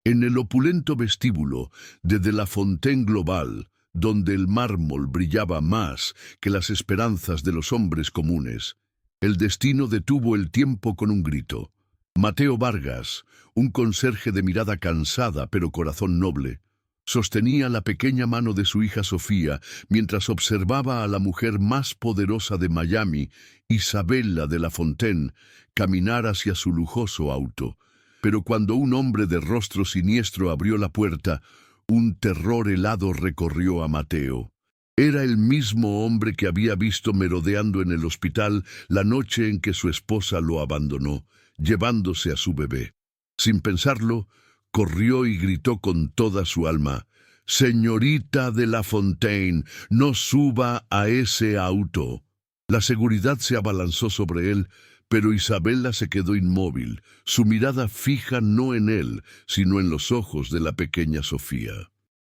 En el opulento vestíbulo de la Fontaine Global, donde el mármol brillaba más que las esperanzas de los hombres comunes, el destino detuvo el tiempo con un grito. Mateo Vargas, un conserje de mirada cansada pero corazón noble, sostenía la pequeña mano de su hija Sofía mientras observaba a la mujer más poderosa de Miami, Isabella de la Fontaine, caminar hacia su lujoso auto. Pero cuando un hombre de rostro siniestro abrió la puerta, un terror helado recorrió a Mateo. Era el mismo hombre que había visto merodeando en el hospital la noche en que su esposa lo abandonó, llevándose a su bebé. Sin pensarlo, corrió y gritó con toda su alma: «Señorita de la Fontaine, no suba a ese auto». La seguridad se abalanzó sobre él, pero Isabella se quedó inmóvil, su mirada fija no en él, sino en los ojos de la pequeña Sofía.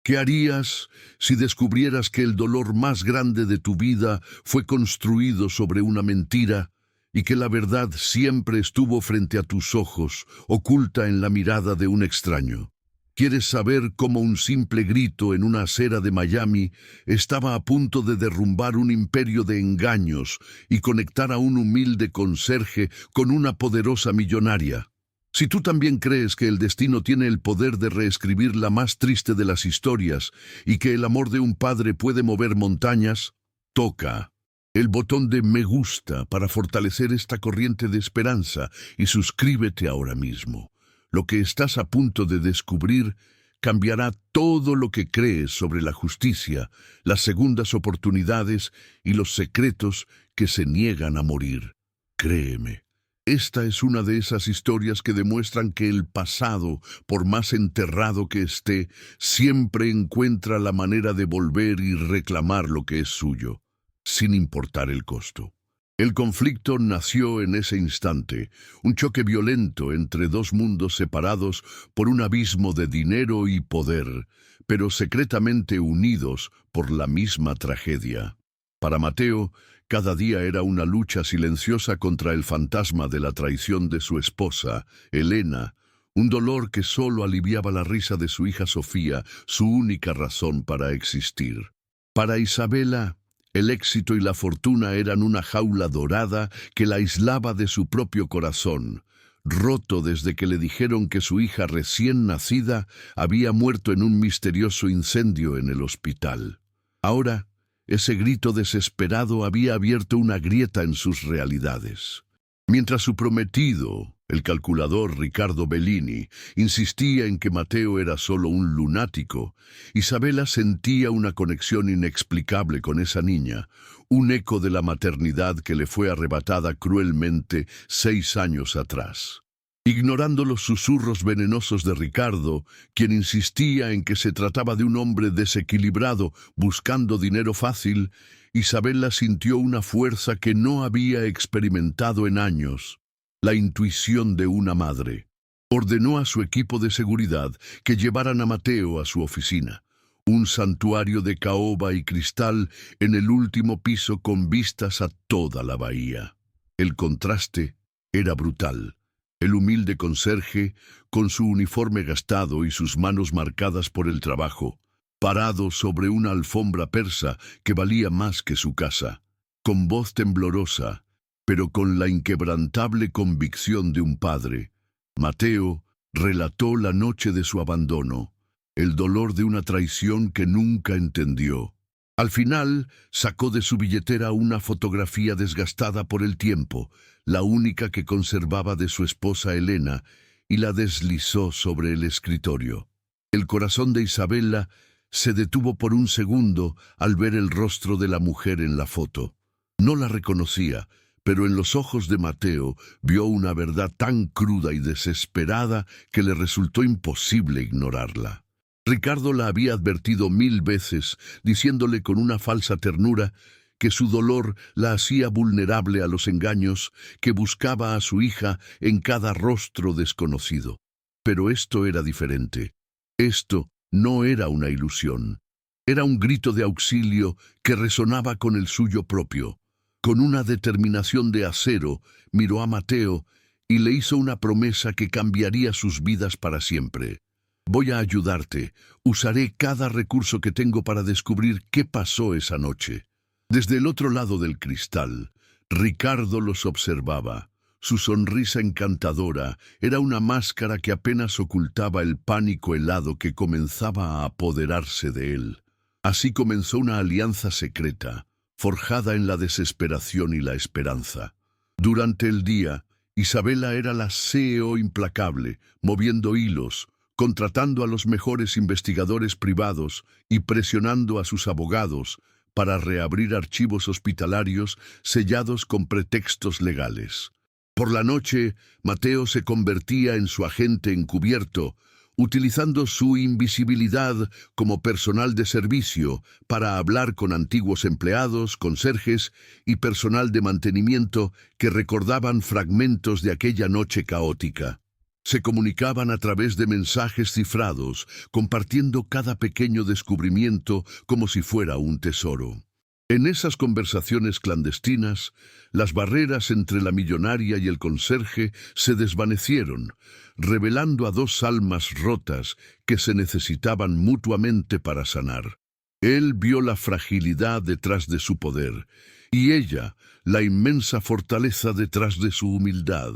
¿Qué harías si descubrieras que el dolor más grande de tu vida fue construido sobre una mentira y que la verdad siempre estuvo frente a tus ojos, oculta en la mirada de un extraño? ¿Quieres saber cómo un simple grito en una acera de Miami estaba a punto de derrumbar un imperio de engaños y conectar a un humilde conserje con una poderosa millonaria? Si tú también crees que el destino tiene el poder de reescribir la más triste de las historias y que el amor de un padre puede mover montañas, toca el botón de me gusta para fortalecer esta corriente de esperanza y suscríbete ahora mismo. Lo que estás a punto de descubrir cambiará todo lo que crees sobre la justicia, las segundas oportunidades y los secretos que se niegan a morir. Créeme, esta es una de esas historias que demuestran que el pasado, por más enterrado que esté, siempre encuentra la manera de volver y reclamar lo que es suyo, sin importar el costo. El conflicto nació en ese instante, un choque violento entre dos mundos separados por un abismo de dinero y poder, pero secretamente unidos por la misma tragedia. Para Mateo, cada día era una lucha silenciosa contra el fantasma de la traición de su esposa, Elena, un dolor que solo aliviaba la risa de su hija Sofía, su única razón para existir. Para Isabella, el éxito y la fortuna eran una jaula dorada que la aislaba de su propio corazón, roto desde que le dijeron que su hija recién nacida había muerto en un misterioso incendio en el hospital. Ahora, ese grito desesperado había abierto una grieta en sus realidades. Mientras su prometido, el calculador Ricardo Bellini, insistía en que Mateo era solo un lunático, Isabella sentía una conexión inexplicable con esa niña, un eco de la maternidad que le fue arrebatada cruelmente 6 años atrás. Ignorando los susurros venenosos de Ricardo, quien insistía en que se trataba de un hombre desequilibrado buscando dinero fácil, Isabella sintió una fuerza que no había experimentado en años: la intuición de una madre. Ordenó a su equipo de seguridad que llevaran a Mateo a su oficina, un santuario de caoba y cristal en el último piso con vistas a toda la bahía. El contraste era brutal. El humilde conserje, con su uniforme gastado y sus manos marcadas por el trabajo, parado sobre una alfombra persa que valía más que su casa, con voz temblorosa, pero con la inquebrantable convicción de un padre, Mateo relató la noche de su abandono, el dolor de una traición que nunca entendió. Al final, sacó de su billetera una fotografía desgastada por el tiempo, la única que conservaba de su esposa Elena, y la deslizó sobre el escritorio. El corazón de Isabella se detuvo por un segundo al ver el rostro de la mujer en la foto. No la reconocía, pero en los ojos de Mateo vio una verdad tan cruda y desesperada que le resultó imposible ignorarla. Ricardo la había advertido 1000 veces, diciéndole con una falsa ternura que su dolor la hacía vulnerable a los engaños, que buscaba a su hija en cada rostro desconocido. Pero esto era diferente. Esto no era una ilusión. Era un grito de auxilio que resonaba con el suyo propio. Con una determinación de acero, miró a Mateo y le hizo una promesa que cambiaría sus vidas para siempre. Voy a ayudarte. Usaré cada recurso que tengo para descubrir qué pasó esa noche. Desde el otro lado del cristal, Ricardo los observaba. Su sonrisa encantadora era una máscara que apenas ocultaba el pánico helado que comenzaba a apoderarse de él. Así comenzó una alianza secreta, forjada en la desesperación y la esperanza. Durante el día, Isabela era la CEO implacable, moviendo hilos, contratando a los mejores investigadores privados y presionando a sus abogados para reabrir archivos hospitalarios sellados con pretextos legales. Por la noche, Mateo se convertía en su agente encubierto, utilizando su invisibilidad como personal de servicio para hablar con antiguos empleados, conserjes y personal de mantenimiento que recordaban fragmentos de aquella noche caótica. Se comunicaban a través de mensajes cifrados, compartiendo cada pequeño descubrimiento como si fuera un tesoro. En esas conversaciones clandestinas, las barreras entre la millonaria y el conserje se desvanecieron, revelando a dos almas rotas que se necesitaban mutuamente para sanar. Él vio la fragilidad detrás de su poder, y ella, la inmensa fortaleza detrás de su humildad.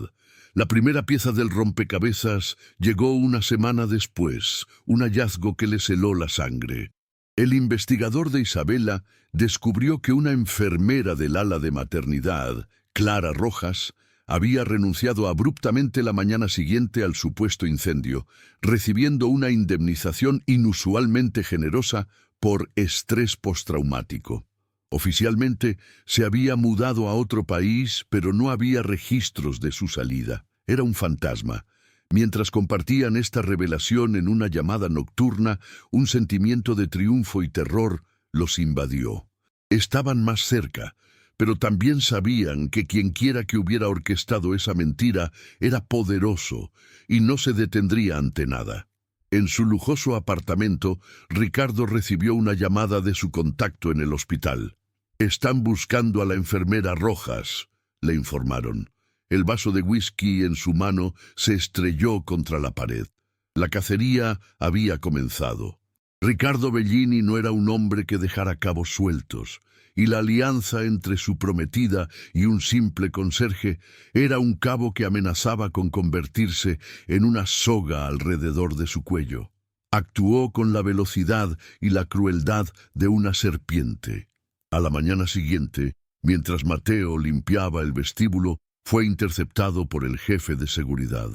La primera pieza del rompecabezas llegó una semana después, un hallazgo que les heló la sangre. El investigador de Isabela descubrió que una enfermera del ala de maternidad, Clara Rojas, había renunciado abruptamente la mañana siguiente al supuesto incendio, recibiendo una indemnización inusualmente generosa por estrés postraumático. Oficialmente se había mudado a otro país, pero no había registros de su salida. Era un fantasma. Mientras compartían esta revelación en una llamada nocturna, un sentimiento de triunfo y terror los invadió. Estaban más cerca, pero también sabían que quienquiera que hubiera orquestado esa mentira era poderoso y no se detendría ante nada. En su lujoso apartamento, Ricardo recibió una llamada de su contacto en el hospital. «Están buscando a la enfermera Rojas», le informaron. El vaso de whisky en su mano se estrelló contra la pared. La cacería había comenzado. Ricardo Bellini no era un hombre que dejara cabos sueltos, y la alianza entre su prometida y un simple conserje era un cabo que amenazaba con convertirse en una soga alrededor de su cuello. Actuó con la velocidad y la crueldad de una serpiente. A la mañana siguiente, mientras Mateo limpiaba el vestíbulo, fue interceptado por el jefe de seguridad.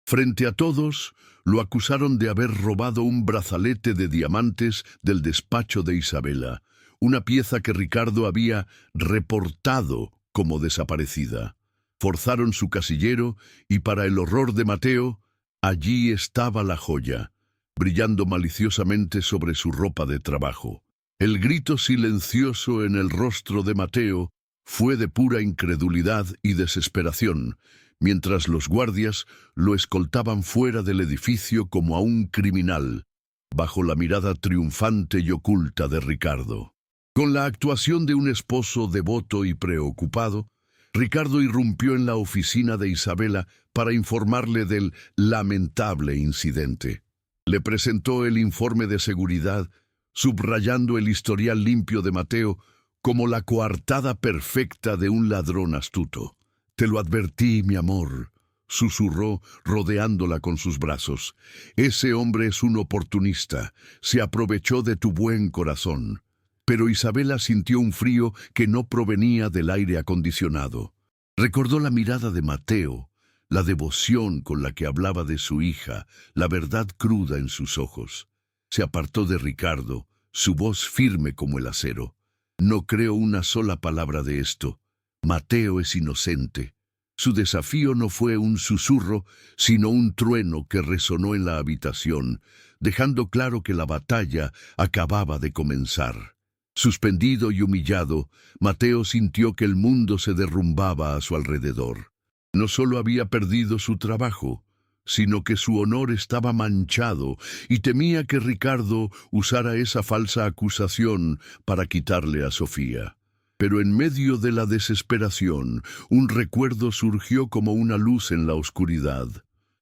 Frente a todos, lo acusaron de haber robado un brazalete de diamantes del despacho de Isabela, una pieza que Ricardo había reportado como desaparecida. Forzaron su casillero y, para el horror de Mateo, allí estaba la joya, brillando maliciosamente sobre su ropa de trabajo. El grito silencioso en el rostro de Mateo fue de pura incredulidad y desesperación, mientras los guardias lo escoltaban fuera del edificio como a un criminal, bajo la mirada triunfante y oculta de Ricardo. Con la actuación de un esposo devoto y preocupado, Ricardo irrumpió en la oficina de Isabela para informarle del lamentable incidente. Le presentó el informe de seguridad, subrayando el historial limpio de Mateo como la coartada perfecta de un ladrón astuto. «Te lo advertí, mi amor», susurró, rodeándola con sus brazos. «Ese hombre es un oportunista, se aprovechó de tu buen corazón». Pero Isabela sintió un frío que no provenía del aire acondicionado. Recordó la mirada de Mateo, la devoción con la que hablaba de su hija, la verdad cruda en sus ojos. Se apartó de Ricardo, su voz firme como el acero. «No creo una sola palabra de esto. Mateo es inocente». Su desafío no fue un susurro, sino un trueno que resonó en la habitación, dejando claro que la batalla acababa de comenzar. Suspendido y humillado, Mateo sintió que el mundo se derrumbaba a su alrededor. No solo había perdido su trabajo, sino que su honor estaba manchado y temía que Ricardo usara esa falsa acusación para quitarle a Sofía. Pero en medio de la desesperación, un recuerdo surgió como una luz en la oscuridad.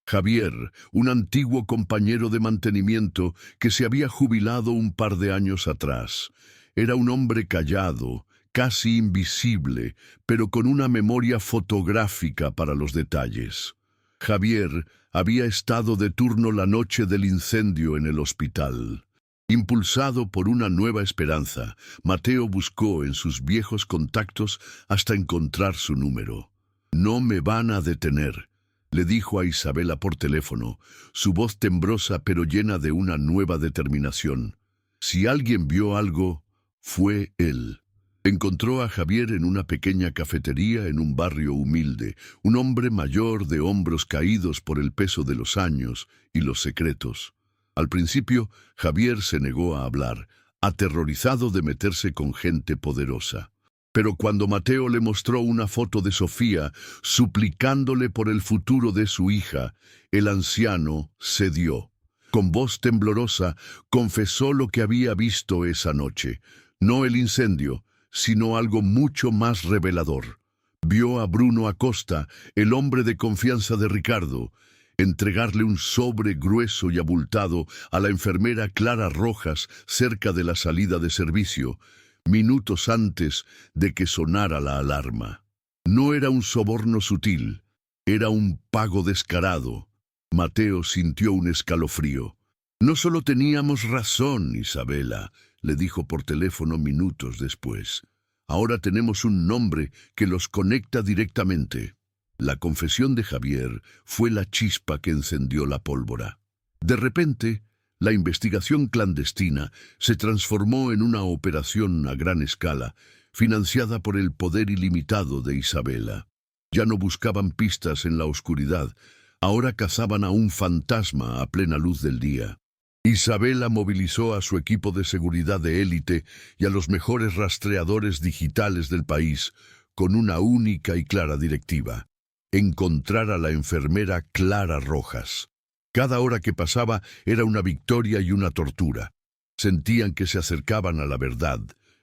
Javier, un antiguo compañero de mantenimiento que se había jubilado un par de años atrás. Era un hombre callado, casi invisible, pero con una memoria fotográfica para los detalles. Javier había estado de turno la noche del incendio en el hospital. Impulsado por una nueva esperanza, Mateo buscó en sus viejos contactos hasta encontrar su número. «No me van a detener», le dijo a Isabela por teléfono, su voz tembrosa pero llena de una nueva determinación. Si alguien vio algo, fue él. Encontró a Javier en una pequeña cafetería en un barrio humilde, un hombre mayor de hombros caídos por el peso de los años y los secretos. Al principio, Javier se negó a hablar, aterrorizado de meterse con gente poderosa. Pero cuando Mateo le mostró una foto de Sofía, suplicándole por el futuro de su hija, el anciano cedió. Con voz temblorosa, confesó lo que había visto esa noche. No el incendio, sino algo mucho más revelador. Vio a Bruno Acosta, el hombre de confianza de Ricardo, entregarle un sobre grueso y abultado a la enfermera Clara Rojas cerca de la salida de servicio, minutos antes de que sonara la alarma. No era un soborno sutil, era un pago descarado. Mateo sintió un escalofrío. «No solo teníamos razón, Isabela», le dijo por teléfono minutos después. «Ahora tenemos un nombre que los conecta directamente». La confesión de Javier fue la chispa que encendió la pólvora. De repente, la investigación clandestina se transformó en una operación a gran escala, financiada por el poder ilimitado de Isabela. Ya no buscaban pistas en la oscuridad, ahora cazaban a un fantasma a plena luz del día. Isabela movilizó a su equipo de seguridad de élite y a los mejores rastreadores digitales del país, con una única y clara directiva: encontrar a la enfermera Clara Rojas. Cada hora que pasaba era una victoria y una tortura. Sentían que se acercaban a la verdad,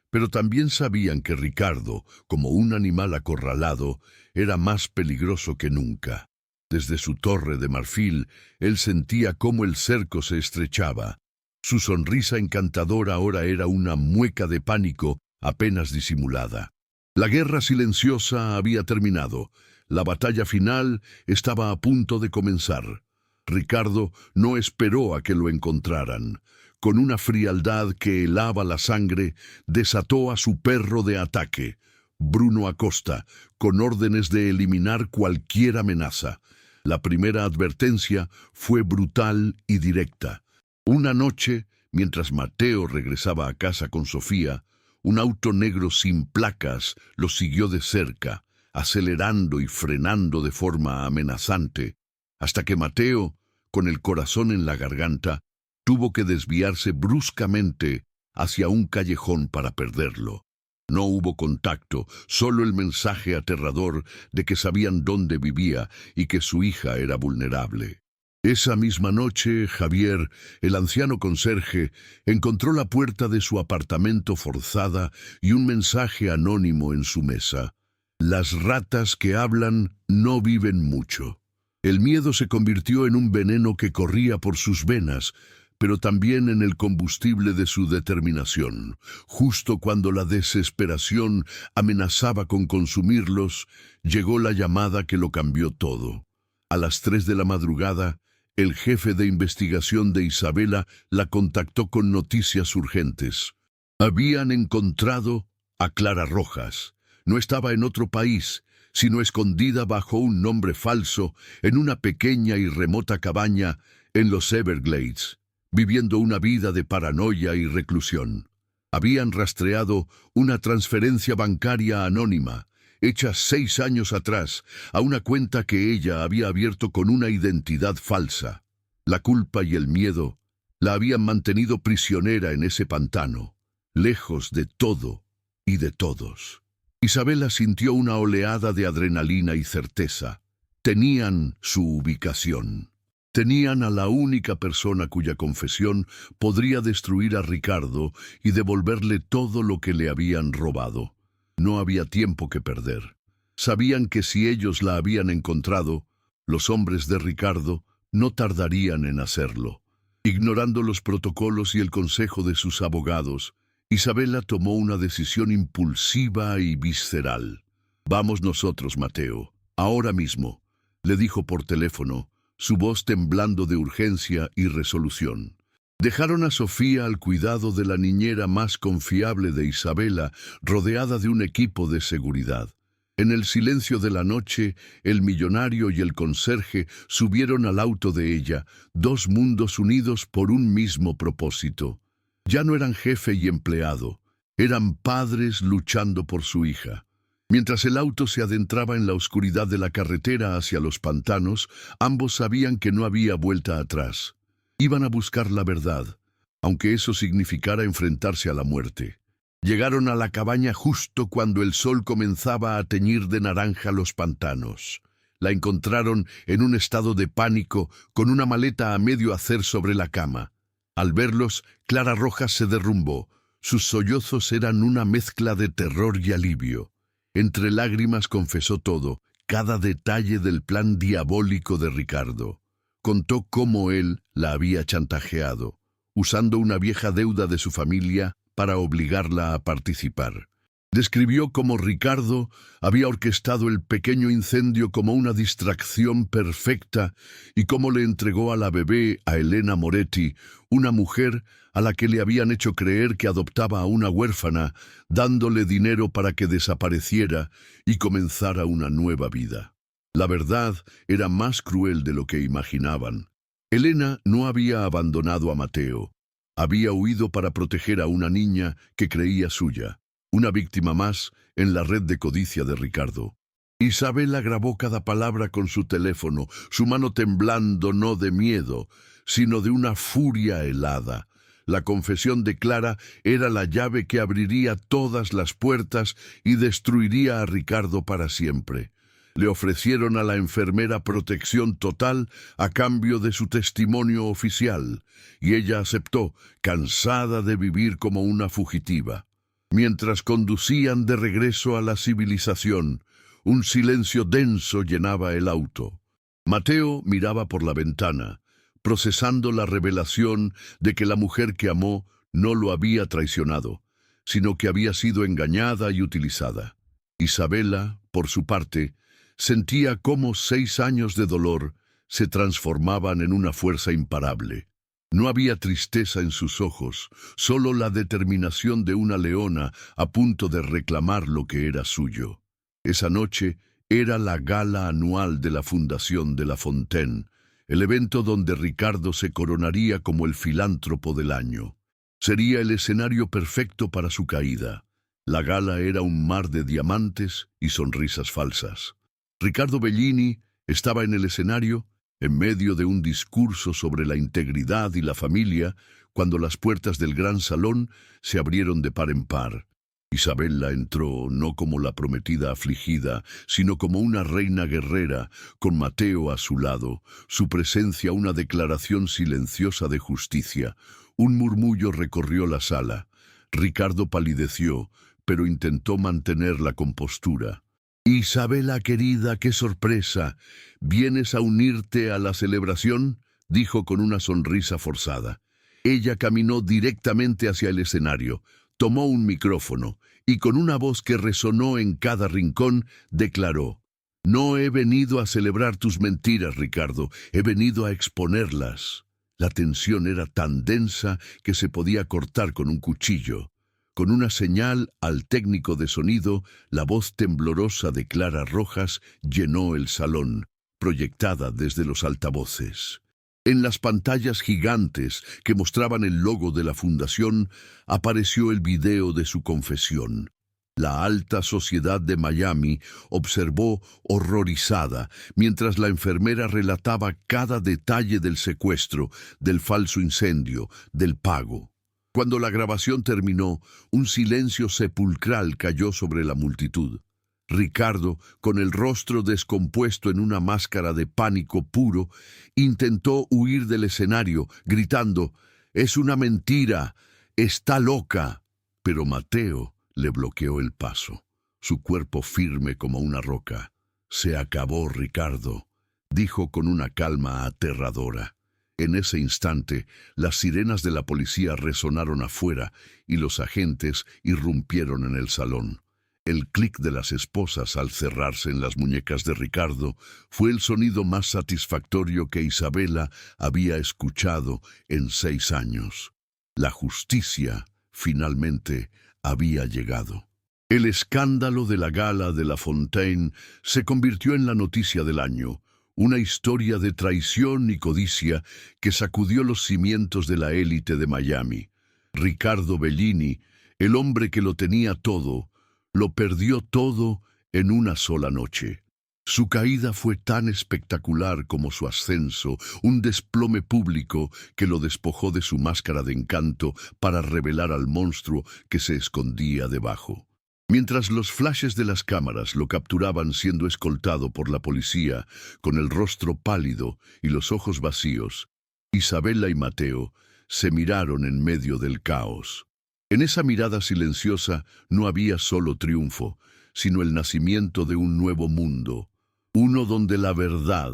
pero también sabían que Ricardo, como un animal acorralado, era más peligroso que nunca. Desde su torre de marfil, él sentía cómo el cerco se estrechaba. Su sonrisa encantadora ahora era una mueca de pánico apenas disimulada. La guerra silenciosa había terminado. La batalla final estaba a punto de comenzar. Ricardo no esperó a que lo encontraran. Con una frialdad que helaba la sangre, desató a su perro de ataque, Bruno Acosta, con órdenes de eliminar cualquier amenaza. La primera advertencia fue brutal y directa. Una noche, mientras Mateo regresaba a casa con Sofía, un auto negro sin placas lo siguió de cerca, acelerando y frenando de forma amenazante, hasta que Mateo, con el corazón en la garganta, tuvo que desviarse bruscamente hacia un callejón para perderlo. No hubo contacto, solo el mensaje aterrador de que sabían dónde vivía y que su hija era vulnerable. Esa misma noche, Javier, el anciano conserje, encontró la puerta de su apartamento forzada y un mensaje anónimo en su mesa: «Las ratas que hablan no viven mucho». El miedo se convirtió en un veneno que corría por sus venas, pero también en el combustible de su determinación. Justo cuando la desesperación amenazaba con consumirlos, llegó la llamada que lo cambió todo. A las 3 de la madrugada, el jefe de investigación de Isabela la contactó con noticias urgentes. Habían encontrado a Clara Rojas. No estaba en otro país, sino escondida bajo un nombre falso en una pequeña y remota cabaña en los Everglades, viviendo una vida de paranoia y reclusión. Habían rastreado una transferencia bancaria anónima, hecha 6 años atrás, a una cuenta que ella había abierto con una identidad falsa. La culpa y el miedo la habían mantenido prisionera en ese pantano, lejos de todo y de todos. Isabela sintió una oleada de adrenalina y certeza. Tenían su ubicación. Tenían a la única persona cuya confesión podría destruir a Ricardo y devolverle todo lo que le habían robado. No había tiempo que perder. Sabían que si ellos la habían encontrado, los hombres de Ricardo no tardarían en hacerlo. Ignorando los protocolos y el consejo de sus abogados, Isabela tomó una decisión impulsiva y visceral. «Vamos nosotros, Mateo, ahora mismo», le dijo por teléfono, su voz temblando de urgencia y resolución. Dejaron a Sofía al cuidado de la niñera más confiable de Isabela, rodeada de un equipo de seguridad. En el silencio de la noche, el millonario y el conserje subieron al auto de ella, dos mundos unidos por un mismo propósito. Ya no eran jefe y empleado, eran padres luchando por su hija. Mientras el auto se adentraba en la oscuridad de la carretera hacia los pantanos, ambos sabían que no había vuelta atrás. Iban a buscar la verdad, aunque eso significara enfrentarse a la muerte. Llegaron a la cabaña justo cuando el sol comenzaba a teñir de naranja los pantanos. La encontraron en un estado de pánico, con una maleta a medio hacer sobre la cama. Al verlos, Clara Rojas se derrumbó. Sus sollozos eran una mezcla de terror y alivio. Entre lágrimas confesó todo, cada detalle del plan diabólico de Ricardo. Contó cómo él la había chantajeado, usando una vieja deuda de su familia para obligarla a participar. Describió cómo Ricardo había orquestado el pequeño incendio como una distracción perfecta y cómo le entregó a la bebé a Elena Moretti, una mujer a la que le habían hecho creer que adoptaba a una huérfana, dándole dinero para que desapareciera y comenzara una nueva vida. La verdad era más cruel de lo que imaginaban. Elena no había abandonado a Mateo. Había huido para proteger a una niña que creía suya, una víctima más en la red de codicia de Ricardo. Isabela grabó cada palabra con su teléfono, su mano temblando no de miedo, sino de una furia helada. La confesión de Clara era la llave que abriría todas las puertas y destruiría a Ricardo para siempre. Le ofrecieron a la enfermera protección total a cambio de su testimonio oficial, y ella aceptó, cansada de vivir como una fugitiva. Mientras conducían de regreso a la civilización, un silencio denso llenaba el auto. Mateo miraba por la ventana, procesando la revelación de que la mujer que amó no lo había traicionado, sino que había sido engañada y utilizada. Isabela, por su parte, sentía cómo 6 años de dolor se transformaban en una fuerza imparable. No había tristeza en sus ojos, solo la determinación de una leona a punto de reclamar lo que era suyo. Esa noche era la gala anual de la Fundación de La Fontaine, el evento donde Ricardo se coronaría como el filántropo del año. Sería el escenario perfecto para su caída. La gala era un mar de diamantes y sonrisas falsas. Ricardo Bellini estaba en el escenario, en medio de un discurso sobre la integridad y la familia, cuando las puertas del gran salón se abrieron de par en par. Isabela entró no como la prometida afligida, sino como una reina guerrera, con Mateo a su lado, su presencia una declaración silenciosa de justicia. Un murmullo recorrió la sala. Ricardo palideció, pero intentó mantener la compostura. «Isabela querida, qué sorpresa. ¿Vienes a unirte a la celebración?», dijo con una sonrisa forzada. Ella caminó directamente hacia el escenario, tomó un micrófono y con una voz que resonó en cada rincón, declaró: «No he venido a celebrar tus mentiras, Ricardo, he venido a exponerlas». La tensión era tan densa que se podía cortar con un cuchillo. Con una señal al técnico de sonido, la voz temblorosa de Clara Rojas llenó el salón, proyectada desde los altavoces. En las pantallas gigantes que mostraban el logo de la fundación, apareció el video de su confesión. La alta sociedad de Miami observó horrorizada mientras la enfermera relataba cada detalle del secuestro, del falso incendio, del pago. Cuando la grabación terminó, un silencio sepulcral cayó sobre la multitud. Ricardo, con el rostro descompuesto en una máscara de pánico puro, intentó huir del escenario, gritando: «¡Es una mentira! ¡Está loca!». Pero Mateo le bloqueó el paso, su cuerpo firme como una roca. «Se acabó, Ricardo. dijo con una calma aterradora. En ese instante, las sirenas de la policía resonaron afuera y los agentes irrumpieron en el salón. El clic de las esposas al cerrarse en las muñecas de Ricardo fue el sonido más satisfactorio que Isabela había escuchado en 6 años. La justicia, finalmente, había llegado. El escándalo de la gala de La Fontaine se convirtió en la noticia del año, una historia de traición y codicia que sacudió los cimientos de la élite de Miami. Ricardo Bellini, el hombre que lo tenía todo, lo perdió todo en una sola noche. Su caída fue tan espectacular como su ascenso, un desplome público que lo despojó de su máscara de encanto para revelar al monstruo que se escondía debajo. Mientras los flashes de las cámaras lo capturaban siendo escoltado por la policía, con el rostro pálido y los ojos vacíos, Isabela y Mateo se miraron en medio del caos. En esa mirada silenciosa no había solo triunfo, sino el nacimiento de un nuevo mundo, uno donde la verdad,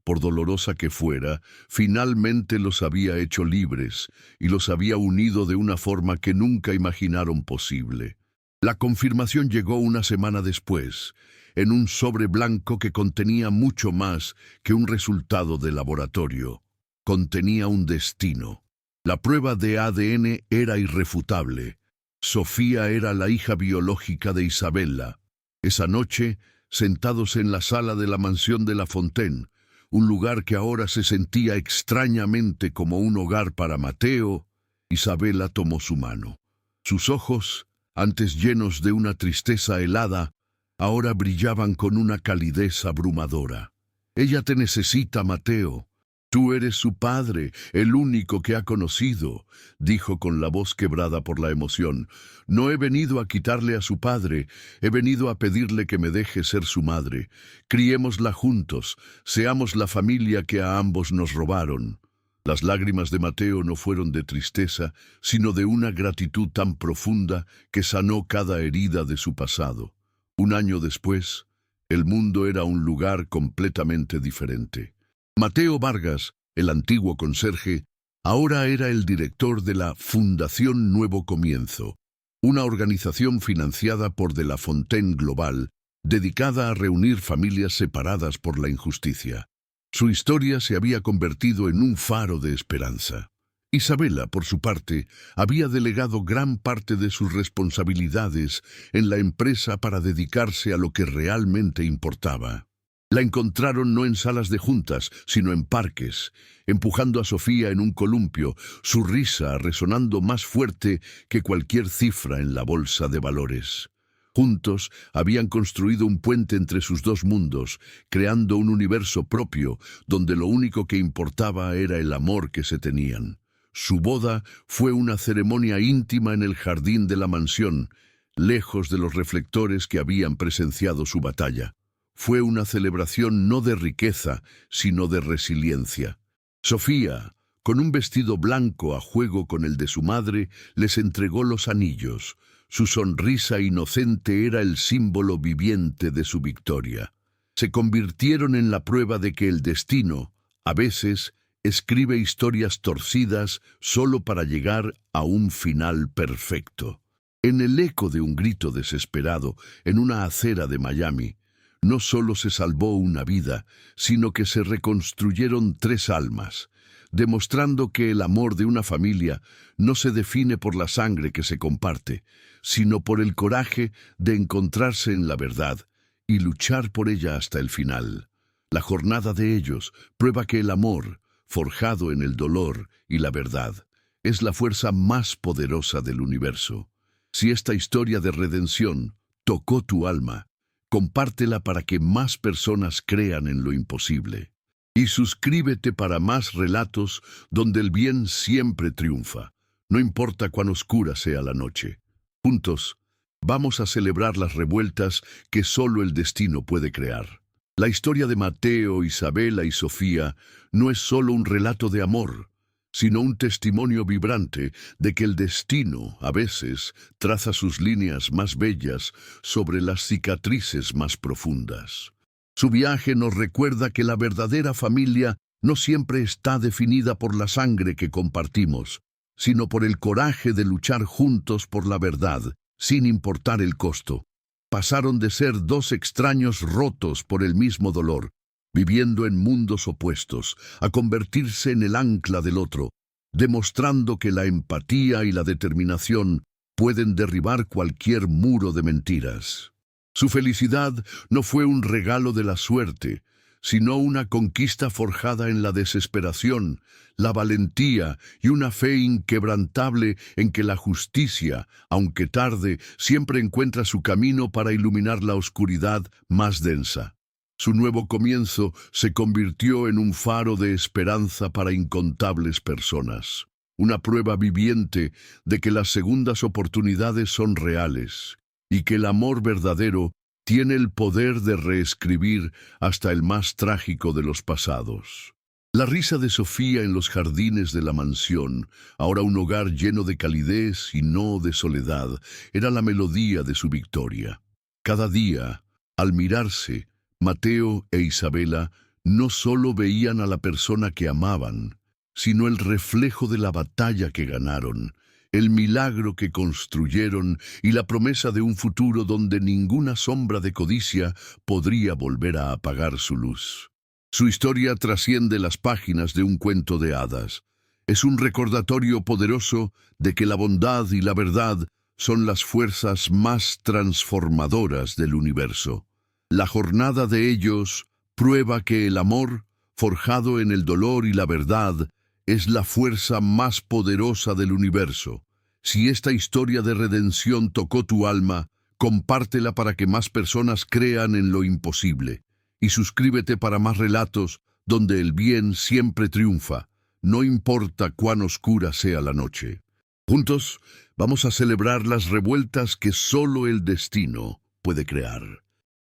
por dolorosa que fuera, finalmente los había hecho libres y los había unido de una forma que nunca imaginaron posible. La confirmación llegó una semana después, en un sobre blanco que contenía mucho más que un resultado de laboratorio. Contenía un destino. La prueba de ADN era irrefutable. Sofía era la hija biológica de Isabela. Esa noche, sentados en la sala de la mansión de La Fontaine, un lugar que ahora se sentía extrañamente como un hogar para Mateo, Isabela tomó su mano. Sus ojos, antes llenos de una tristeza helada, ahora brillaban con una calidez abrumadora. «Ella te necesita, Mateo. Tú eres su padre, el único que ha conocido», dijo con la voz quebrada por la emoción. «No he venido a quitarle a su padre, he venido a pedirle que me deje ser su madre. Criémosla juntos, seamos la familia que a ambos nos robaron». Las lágrimas de Mateo no fueron de tristeza, sino de una gratitud tan profunda que sanó cada herida de su pasado. Un año después, el mundo era un lugar completamente diferente. Mateo Vargas, el antiguo conserje, ahora era el director de la Fundación Nuevo Comienzo, una organización financiada por De La Fontaine Global, dedicada a reunir familias separadas por la injusticia. Su historia se había convertido en un faro de esperanza. Isabela, por su parte, había delegado gran parte de sus responsabilidades en la empresa para dedicarse a lo que realmente importaba. La encontraron no en salas de juntas, sino en parques, empujando a Sofía en un columpio, su risa resonando más fuerte que cualquier cifra en la bolsa de valores. Juntos habían construido un puente entre sus dos mundos, creando un universo propio, donde lo único que importaba era el amor que se tenían. Su boda fue una ceremonia íntima en el jardín de la mansión, lejos de los reflectores que habían presenciado su batalla. Fue una celebración no de riqueza, sino de resiliencia. Sofía, con un vestido blanco a juego con el de su madre, les entregó los anillos. Su sonrisa inocente era el símbolo viviente de su victoria. Se convirtieron en la prueba de que el destino, a veces, escribe historias torcidas solo para llegar a un final perfecto. En el eco de un grito desesperado, en una acera de Miami, no solo se salvó una vida, sino que se reconstruyeron 3 almas, demostrando que el amor de una familia no se define por la sangre que se comparte, sino por el coraje de encontrarse en la verdad y luchar por ella hasta el final. La jornada de ellos prueba que el amor, forjado en el dolor y la verdad, es la fuerza más poderosa del universo. Si esta historia de redención tocó tu alma, compártela para que más personas crean en lo imposible. Y suscríbete para más relatos donde el bien siempre triunfa, no importa cuán oscura sea la noche. Juntos, vamos a celebrar las revueltas que solo el destino puede crear. La historia de Mateo, Isabela y Sofía no es solo un relato de amor, sino un testimonio vibrante de que el destino, a veces, traza sus líneas más bellas sobre las cicatrices más profundas. Su viaje nos recuerda que la verdadera familia no siempre está definida por la sangre que compartimos, sino por el coraje de luchar juntos por la verdad, sin importar el costo. Pasaron de ser dos extraños rotos por el mismo dolor, viviendo en mundos opuestos, a convertirse en el ancla del otro, demostrando que la empatía y la determinación pueden derribar cualquier muro de mentiras. Su felicidad no fue un regalo de la suerte, sino una conquista forjada en la desesperación, la valentía y una fe inquebrantable en que la justicia, aunque tarde, siempre encuentra su camino para iluminar la oscuridad más densa. Su nuevo comienzo se convirtió en un faro de esperanza para incontables personas, una prueba viviente de que las segundas oportunidades son reales y que el amor verdadero tiene el poder de reescribir hasta el más trágico de los pasados. La risa de Sofía en los jardines de la mansión, ahora un hogar lleno de calidez y no de soledad, era la melodía de su victoria. Cada día, al mirarse, Mateo e Isabela no solo veían a la persona que amaban, sino el reflejo de la batalla que ganaron, el milagro que construyeron y la promesa de un futuro donde ninguna sombra de codicia podría volver a apagar su luz. Su historia trasciende las páginas de un cuento de hadas. Es un recordatorio poderoso de que la bondad y la verdad son las fuerzas más transformadoras del universo. La jornada de ellos prueba que el amor, forjado en el dolor y la verdad, es la fuerza más poderosa del universo. Si esta historia de redención tocó tu alma, compártela para que más personas crean en lo imposible. Y suscríbete para más relatos donde el bien siempre triunfa, no importa cuán oscura sea la noche. Juntos vamos a celebrar las revueltas que solo el destino puede crear.